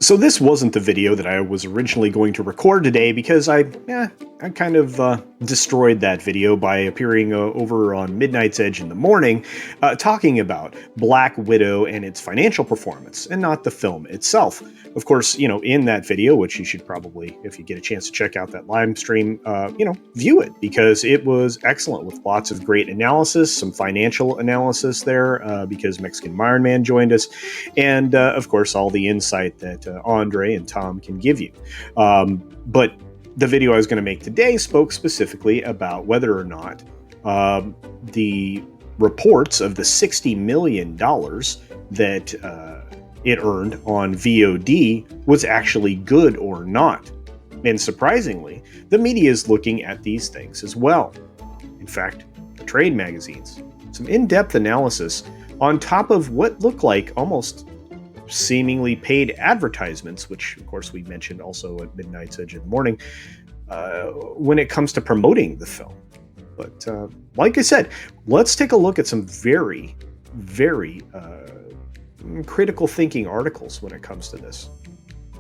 So this wasn't the video that I was originally going to record today because I kind of destroyed that video by appearing over on Midnight's Edge in the morning, talking about Black Widow and its financial performance, and not the film itself. Of course, in that video, which you should probably, if you get a chance to check out that live stream, view it because it was excellent with lots of great analysis, some financial analysis there because Mexican Iron Man joined us, and of course all the insight that Andre and Tom can give you. But the video I was going to make today spoke specifically about whether or not the reports of the $60 million that it earned on VOD was actually good or not. And surprisingly, the media is looking at these things as well. In fact, the trade magazines, some in-depth analysis on top of what looked like almost seemingly paid advertisements, which of course we mentioned also at Midnight's Edge in the morning, when it comes to promoting the film. But like I said, let's take a look at some very, very critical thinking articles when it comes to this.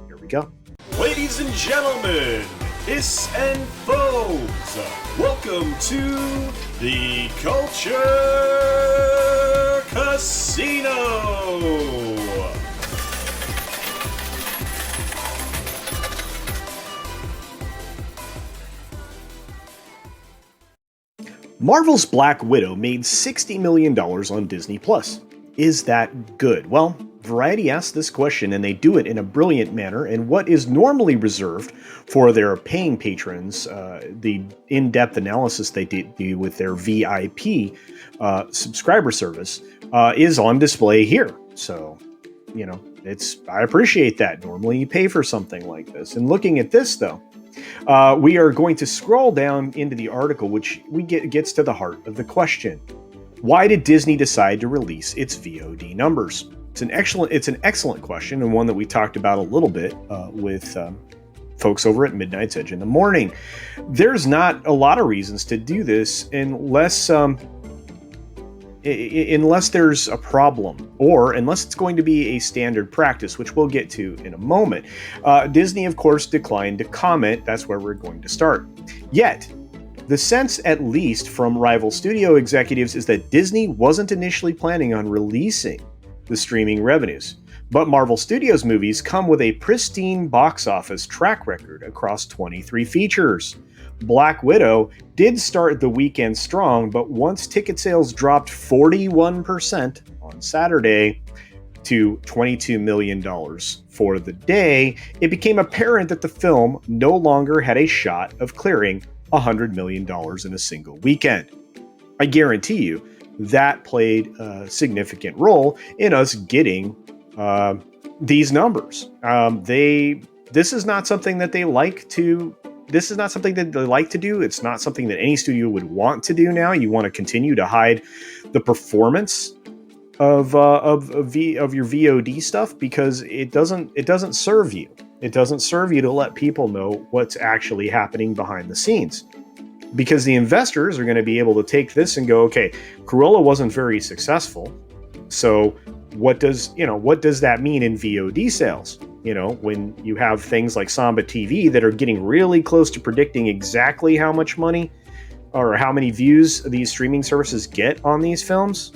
Here we go. Ladies and gentlemen, hiss and foes, welcome to the Culture Casino! Marvel's Black Widow made $60 million on Disney+. Is that good? Well, Variety asked this question, and they do it in a brilliant manner, and what is normally reserved for their paying patrons, the in-depth analysis they do with their VIP subscriber service, is on display here. So, I appreciate that. Normally you pay for something like this. And looking at this, though, we are going to scroll down into the article, which gets to the heart of the question. Why did Disney decide to release its VOD numbers? It's an excellent question, and one that we talked about a little bit with folks over at Midnight's Edge in the morning. There's not a lot of reasons to do this unless there's a problem, or unless it's going to be a standard practice, which we'll get to in a moment. Disney, of course, declined to comment. That's where we're going to start. Yet, the sense, at least from rival studio executives, is that Disney wasn't initially planning on releasing the streaming revenues. But Marvel Studios movies come with a pristine box office track record across 23 features. Black Widow did start the weekend strong, but once ticket sales dropped 41% on Saturday to $22 million for the day, it became apparent that the film no longer had a shot of clearing $100 million in a single weekend. I guarantee you that played a significant role in us getting these numbers. This is not something that they like to. This is not something that they like to do. It's not something that any studio would want to do now. You want to continue to hide the performance of your VOD stuff because it doesn't serve you. It doesn't serve you to let people know what's actually happening behind the scenes. Because the investors are going to be able to take this and go, okay, Cruella wasn't very successful. So what does that mean in VOD sales? When you have things like Samba TV that are getting really close to predicting exactly how much money or how many views these streaming services get on these films.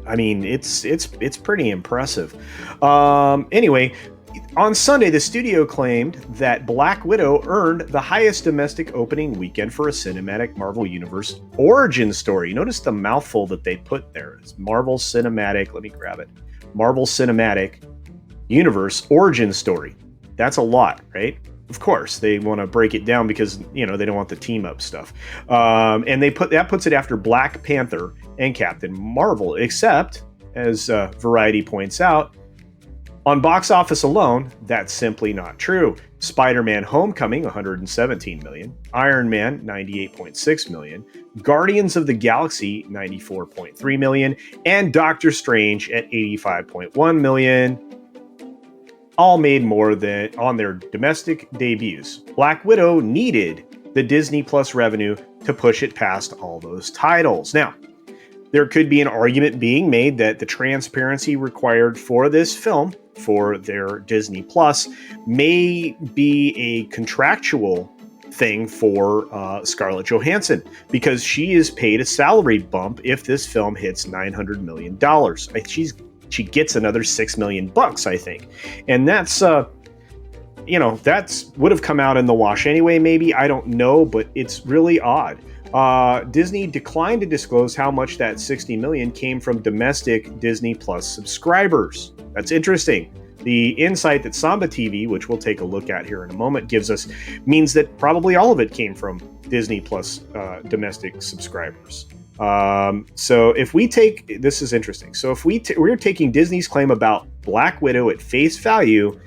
I mean, it's pretty impressive. Anyway, on Sunday, the studio claimed that Black Widow earned the highest domestic opening weekend for a cinematic Marvel Universe origin story. Notice the mouthful that they put there. It's Marvel Cinematic. Let me grab it. Marvel Cinematic Universe origin story. That's a lot, right? Of course, they want to break it down because they don't want the team up stuff. And that puts it after Black Panther and Captain Marvel. Except, as Variety points out, on box office alone, that's simply not true. Spider-Man Homecoming, $117 million. Iron Man, $98.6 million. Guardians of the Galaxy, $94.3 million. And Doctor Strange at $85.1 million. All made more than on their domestic debuts. Black Widow needed the Disney Plus revenue to push it past all those titles. Now, There could be an argument being made that the transparency required for this film, for their Disney Plus, may be a contractual thing for Scarlett Johansson, because she is paid a salary bump if this film hits $900 million. She gets another $6 million, I think. And that's would have come out in the wash anyway, maybe. I don't know, but it's really odd. Disney declined to disclose how much that $60 million came from domestic Disney Plus subscribers. That's interesting. The insight that Samba TV, which we'll take a look at here in a moment, gives us means that probably all of it came from Disney Plus domestic subscribers. So if we take, this is interesting. So if we're taking Disney's claim about Black Widow at face value,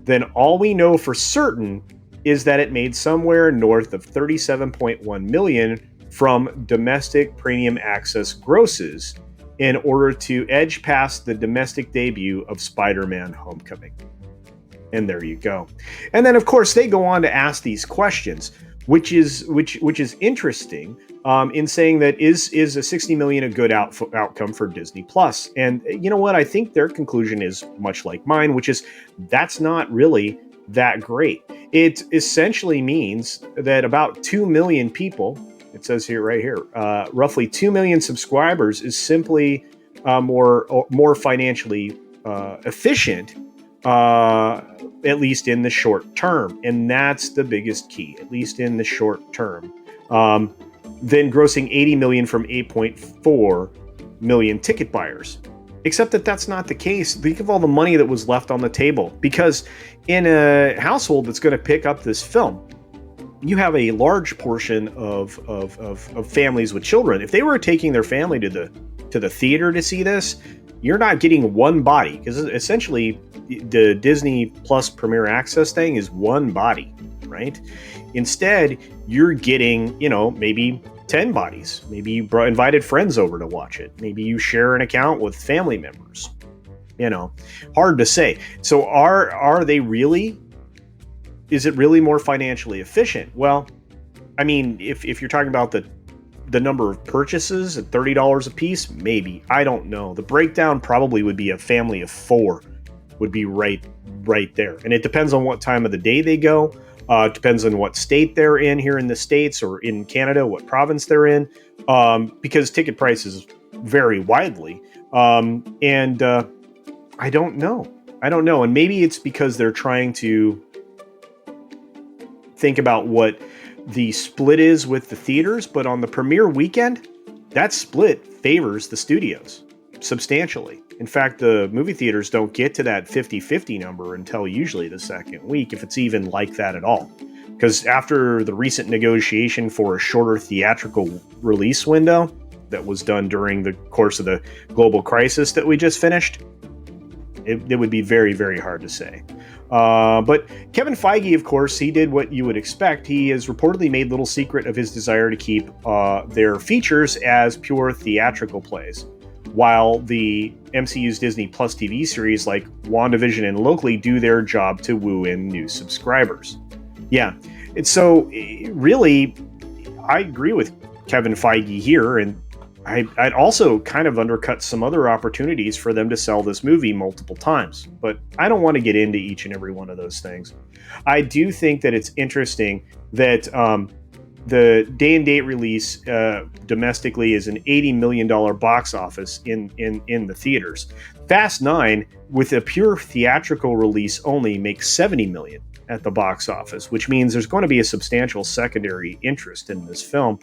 then all we know for certain is that it made somewhere north of $37.1 million from domestic premium access grosses in order to edge past the domestic debut of Spider-Man: Homecoming. And there you go. And then, of course, they go on to ask these questions, which is interesting, in saying that is a $60 million a good outcome for Disney Plus? And you know what? I think their conclusion is much like mine, which is that's not really that great. It essentially means that about 2 million people, it says here, right here, roughly 2 million subscribers is simply more financially efficient, at least in the short term. And that's the biggest key, at least in the short term. Then grossing 80 million from 8.4 million ticket buyers. Except that that's not the case. Think of all the money that was left on the table. Because in a household that's going to pick up this film, you have a large portion of families with children. If they were taking their family to the theater to see this, you're not getting one body, because essentially the Disney Plus Premier Access thing is one body, right? Instead, you're getting, maybe 10 bodies. Maybe you invited friends over to watch it. Maybe you share an account with family members. Hard to say. So are they really? Is it really more financially efficient? Well, I mean, if you're talking about the number of purchases at $30 a piece, maybe. I don't know. The breakdown probably would be a family of 4 would be right there. And it depends on what time of the day they go. It depends on what state they're in here in the States, or in Canada, what province they're in, because ticket prices vary widely. And I don't know. And maybe it's because they're trying to think about what the split is with the theaters, but on the premiere weekend, that split favors the studios substantially. In fact, the movie theaters don't get to that 50-50 number until usually the second week, if it's even like that at all. Because after the recent negotiation for a shorter theatrical release window that was done during the course of the global crisis that we just finished, it would be very, very hard to say. But Kevin Feige, of course, he did what you would expect. He has reportedly made little secret of his desire to keep their features as pure theatrical plays, while the MCU's Disney Plus TV series like WandaVision and Loki do their job to woo in new subscribers. Yeah, and so really, I agree with Kevin Feige here, and I'd also kind of undercut some other opportunities for them to sell this movie multiple times, but I don't want to get into each and every one of those things. I do think that it's interesting that the day and date release domestically is an $80 million box office in the theaters. Fast 9, with a pure theatrical release only, makes $70 million at the box office, which means there's going to be a substantial secondary interest in this film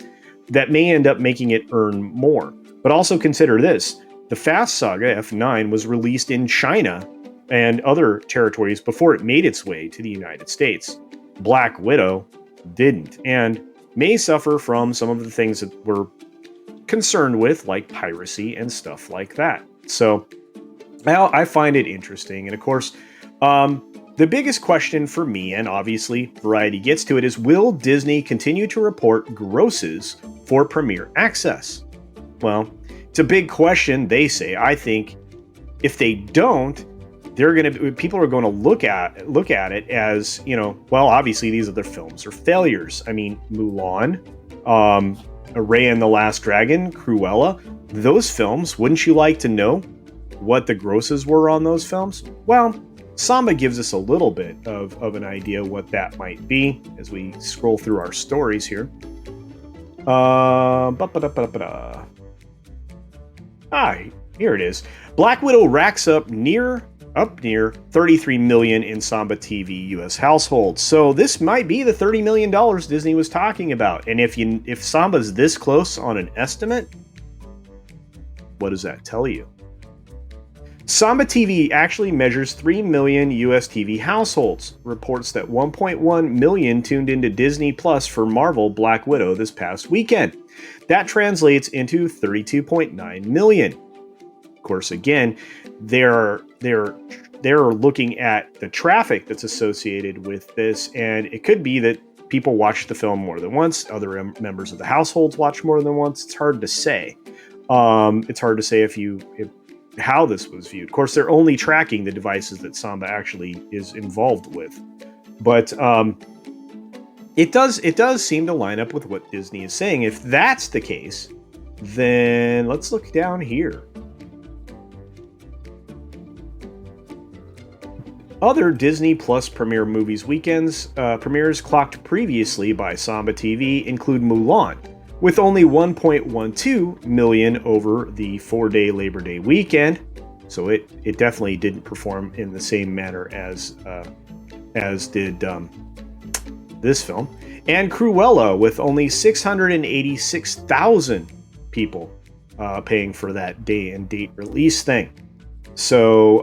that may end up making it earn more. But also consider this: the Fast Saga F9 was released in China and other territories before it made its way to the United States. Black Widow didn't, and may suffer from some of the things that we're concerned with, like piracy and stuff like that. So I find it interesting. And of course, the biggest question for me, and obviously Variety gets to it, is will Disney continue to report grosses for Premier Access? Well, it's a big question, they say. I think if they don't, people are going to look at it as, well, obviously these other films are failures. I mean, Mulan, Raya and the Last Dragon, Cruella, those films, wouldn't you like to know what the grosses were on those films? Well, Samba gives us a little bit of an idea what that might be as we scroll through our stories here. Here it is. Black Widow racks up near 33 million in Samba TV US households. So this might be the $30 million Disney was talking about. And if Samba's this close on an estimate, what does that tell you? Samba TV actually measures 3 million US TV households, reports that 1.1 million tuned into Disney Plus for Marvel Black Widow this past weekend. That translates into 32.9 million. Of course, again, they're looking at the traffic that's associated with this, and it could be that people watch the film more than once, other members of the households watch more than once. It's hard to say. It's hard to say how this was viewed. Of course, they're only tracking the devices that Samba actually is involved with. But it does seem to line up with what Disney is saying. If that's the case, then let's look down here. Other Disney Plus premiere movies weekends premieres clocked previously by Samba TV include Mulan, with only 1.12 million over the 4-day Labor Day weekend. So it definitely didn't perform in the same manner as did this film. And Cruella, with only 686,000 people paying for that day and date release thing. So,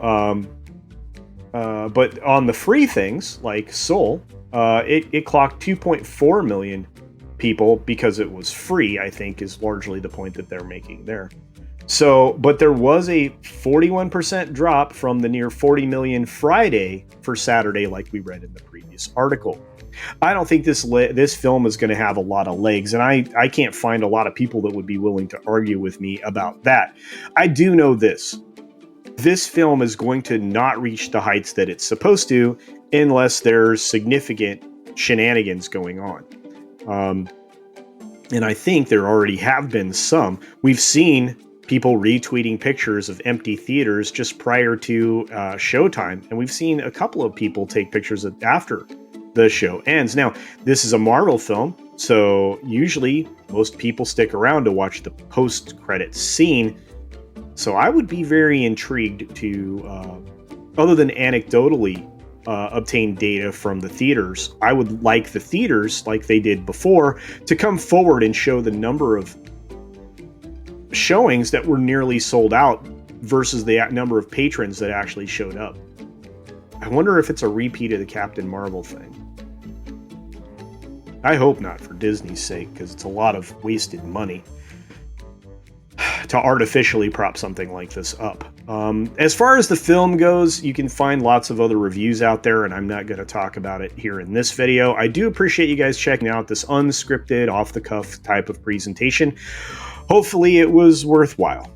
but on the free things like Soul, it clocked 2.4 million people because it was free, I think, is largely the point that they're making there. So, but there was a 41% drop from the near 40 million Friday for Saturday, like we read in the previous article. I don't think this film is going to have a lot of legs, and I can't find a lot of people that would be willing to argue with me about that. I do know this. This film is going to not reach the heights that it's supposed to unless there's significant shenanigans going on. And I think there already have been some. We've seen people retweeting pictures of empty theaters just prior to showtime, and we've seen a couple of people take pictures after the show ends. Now, this is a Marvel film, so usually most people stick around to watch the post-credits scene. So I would be very intrigued to, other than anecdotally obtain data from the theaters, I would like the theaters, like they did before, to come forward and show the number of showings that were nearly sold out versus the number of patrons that actually showed up. I wonder if it's a repeat of the Captain Marvel thing. I hope not, for Disney's sake, because it's a lot of wasted money to artificially prop something like this up. As far as the film goes, you can find lots of other reviews out there, and I'm not going to talk about it here in this video. I do appreciate you guys checking out this unscripted, off-the-cuff type of presentation. Hopefully it was worthwhile.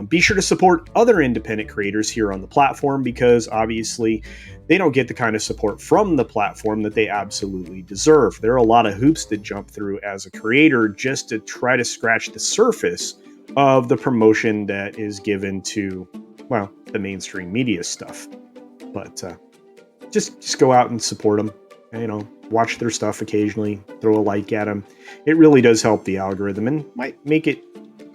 Be sure to support other independent creators here on the platform, because obviously they don't get the kind of support from the platform that they absolutely deserve. There are a lot of hoops to jump through as a creator just to try to scratch the surface of the promotion that is given to, well, the mainstream media stuff. But just go out and support them. You know, watch their stuff occasionally, throw a like at them. It really does help the algorithm and might make it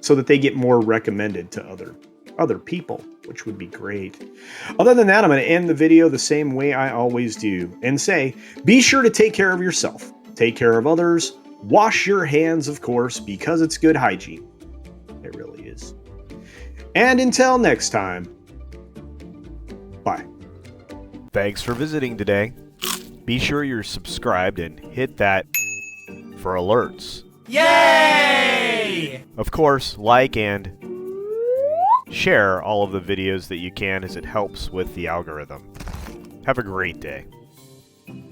so that they get more recommended to other people, which would be great. Other than that, I'm going to end the video the same way I always do and say, be sure to take care of yourself, take care of others, wash your hands, of course, because it's good hygiene. It really is. And until next time, bye. Thanks for visiting today. Be sure you're subscribed and hit that for alerts. Yay! Of course, like and share all of the videos that you can, as it helps with the algorithm. Have a great day.